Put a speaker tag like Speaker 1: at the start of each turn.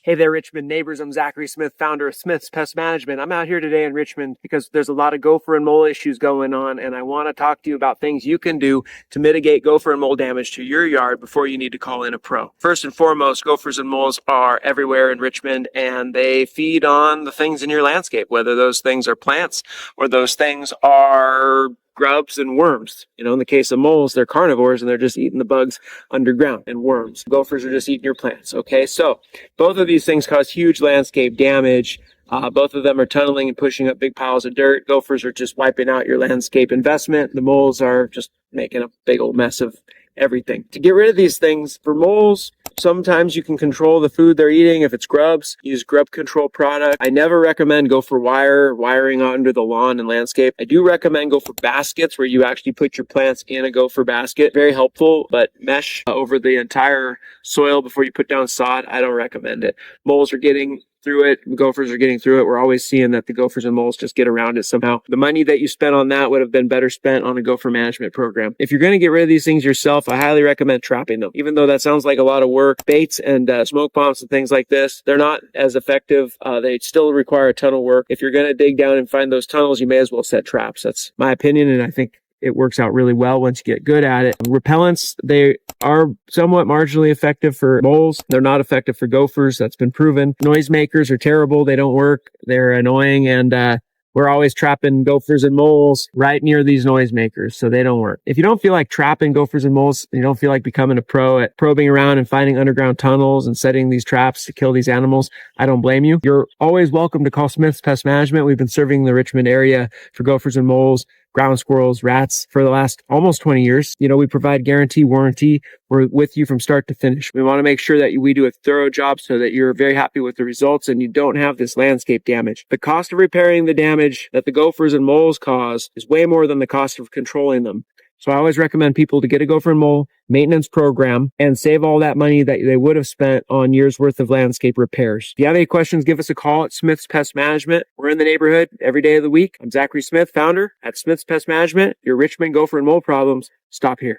Speaker 1: Hey there, Richmond neighbors. I'm Zachary Smith, founder of Smith's Pest Management. I'm out here today in Richmond because there's a lot of gopher and mole issues going on, and I want to talk to you about things you can do to mitigate gopher and mole damage to your yard before you need to call in a pro. First and foremost, gophers and moles are everywhere in Richmond, and they feed on the things in your landscape, whether those things are plants or those things are grubs and worms. In the case of moles, they're carnivores and they're just eating the bugs underground, and worms. Gophers are just eating your plants. Okay, so both of these things cause huge landscape damage. Both of them are tunneling and pushing up big piles of dirt. Gophers are just wiping out your landscape investment. The moles are just making a big old mess of everything. To get rid of these things, for moles, sometimes you can control the food they're eating. If it's grubs, use grub control product. I never recommend gopher wiring under the lawn and landscape. I do recommend gopher baskets where you actually put your plants in a gopher basket. Very helpful, but mesh over the entire soil before you put down sod, I don't recommend it. Moles are getting through it. Gophers are getting through it. We're always seeing that the gophers and moles just get around it somehow. The money that you spent on that would have been better spent on a gopher management program. If you're going to get rid of these things yourself, I highly recommend trapping them. Even though that sounds like a lot of work, baits and smoke bombs and things like this, they're not as effective. They still require a ton of work. If you're going to dig down and find those tunnels, you may as well set traps. That's my opinion, and I think it works out really well once you get good at it. Repellents, they are somewhat marginally effective for moles. They're not effective for gophers. That's been proven. Noisemakers are terrible. They don't work. They're annoying, and we're always trapping gophers and moles right near these noisemakers, so they don't work. If you don't feel like trapping gophers and moles, you don't feel like becoming a pro at probing around and finding underground tunnels and setting these traps to kill these animals, I don't blame you. You're always welcome to call Smith's Pest Management. We've been serving the Richmond area for gophers and moles, ground squirrels, rats for the last almost 20 years. We provide guarantee, warranty. We're with you from start to finish. We want to make sure that we do a thorough job so that you're very happy with the results and you don't have this landscape damage. The cost of repairing the damage that the gophers and moles cause is way more than the cost of controlling them. So I always recommend people to get a gopher and mole maintenance program and save all that money that they would have spent on years worth of landscape repairs. If you have any questions, give us a call at Smith's Pest Management. We're in the neighborhood every day of the week. I'm Zachary Smith, founder at Smith's Pest Management. Your Richmond gopher and mole problems, stop here.